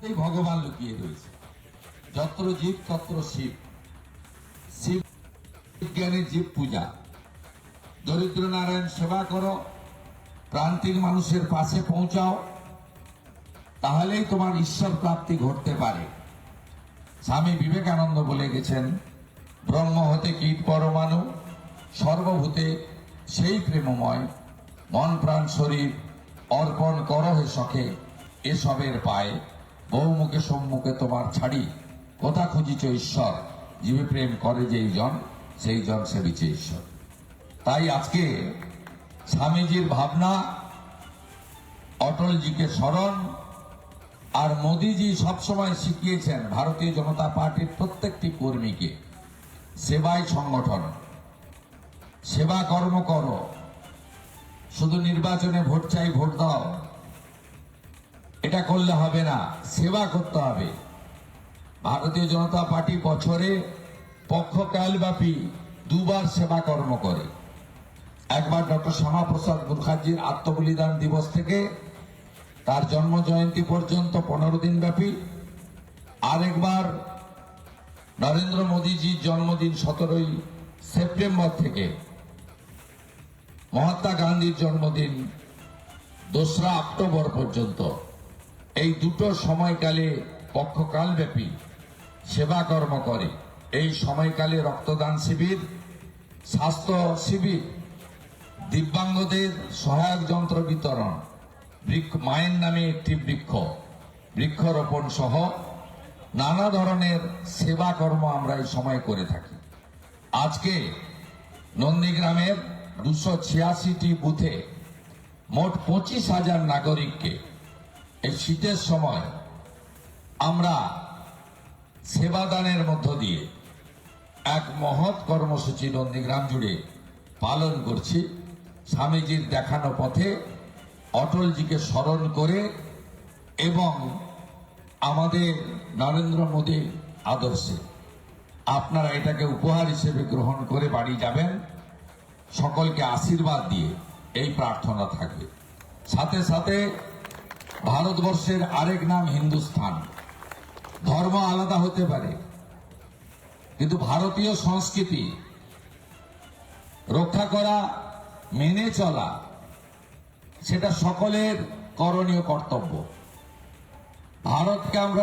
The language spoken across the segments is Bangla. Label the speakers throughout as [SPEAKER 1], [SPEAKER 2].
[SPEAKER 1] এই ভগবান লুকিয়ে রয়েছে। যত্র জীব তত্র শিব, শিব জ্ঞানের জীব পূজা। দরিদ্র নারায়ণ সেবা করো, প্রান্তিক মানুষের পাশে পৌঁছাও, তাহলেই তোমার ঈশ্বর প্রাপ্তি ঘটতে পারে। স্বামী বিবেকানন্দ বলে গেছেন, ব্রহ্ম হতে কীট পরমাণু, সর্বভূতে সেই প্রেমময়, মন প্রাণ শরীর অর্পণ করো হে সখে এসবের পায়ে, বহুমুখে সম্মুখে তোমার ছাড়ি কোথা খুঁজিছ ঈশ্বর, জীবে প্রেম করে যেই জন সেই জন সেবিছে ঈশ্বর। তাই আজকে স্বামীজির ভাবনা, অটলজিকে স্মরণ, আর মোদিজি সবসময় শিখিয়েছেন ভারতীয় জনতা পার্টির প্রত্যেকটি কর্মীকে সেবায় সংগঠন, সেবা কর্ম করো। শুধু নির্বাচনে ভোট চাই ভোট দাও এটা করলে হবে না, সেবা করতে হবে। ভারতীয় জনতা পার্টি বছরে পক্ষকালব্যাপী দুবার সেবা কর্ম করে। একবার ডক্টর শ্যামাপ্রসাদ মুখার্জির আত্মবলিদান দিবস থেকে তার জন্ম জয়ন্তী পর্যন্ত 15 দিন ব্যাপী, আরেকবার নরেন্দ্র মোদীজির জন্মদিন 17 সেপ্টেম্বর থেকে মহাত্মা গান্ধীর জন্মদিন 2রা অক্টোবর পর্যন্ত, এই দুটো সময়কালে পক্ষকালব্যাপী সেবা কর্ম করে। এই সময়কালে রক্তদান শিবির, স্বাস্থ্য শিবির, দিব্যাঙ্গদের সহায়ক যন্ত্র বিতরণ, মায়ের নামে একটি বৃক্ষরোপণ সহ নানা ধরনের সেবা কর্ম আমরা এই সময় করে থাকি। আজকে নন্দীগ্রামের 286টি বুথে মোট 25,000 নাগরিককে এই শীতের সময় আমরা সেবাদানের মধ্য দিয়ে এক মহৎ কর্মসূচি নন্দীগ্রাম জুড়ে পালন করছি। স্বামীজির দেখানো পথে অটলজিকে স্মরণ করে এবং আমাদের নরেন্দ্র মোদী আদর্শে আপনারা এটাকে উপহার হিসেবে গ্রহণ করে বাড়ি যাবেন। সকলকে আশীর্বাদ দিয়ে এই প্রার্থনা থাকবে। সাথে সাথে ভারতবর্ষের আরেক নাম হিন্দুস্থান। ধর্ম আলাদা হতে পারে, কিন্তু ভারতীয় সংস্কৃতি রক্ষা করা, মেনে চলা, সেটা সকলের করণীয় কর্তব্য। ভারতকে আমরা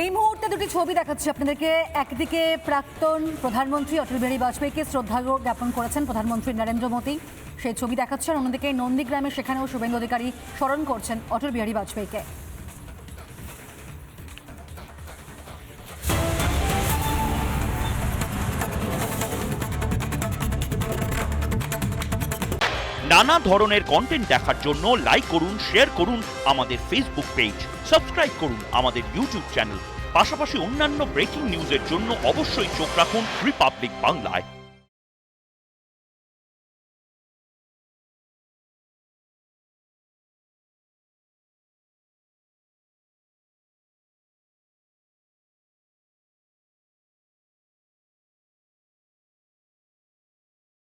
[SPEAKER 2] এই মুহূর্তে দুটি ছবি দেখাচ্ছি আপনাদেরকে। একদিকে প্রাক্তন প্রধানমন্ত্রী অটল বিহারী বাজপেয়ীকে শ্রদ্ধা জ্ঞাপন করেছেন প্রধানমন্ত্রী নরেন্দ্র মোদী, সেই ছবি দেখাচ্ছেন। অন্যদিকে নন্দীগ্রামে সেখানেও শুভেন্দু অধিকারী স্মরণ করছেন অটল বিহারী বাজপেয়ীকে।
[SPEAKER 3] নানা ধরনের কন্টেন্ট দেখার জন্য লাইক করুন, শেয়ার করুন আমাদের ফেসবুক পেজ, সাবস্ক্রাইব করুন আমাদের ইউটিউব চ্যানেল। পাশাপাশি অন্যান্য ব্রেকিং নিউজের জন্য অবশ্যই চোখ রাখুন রিপাবলিক বাংলায়।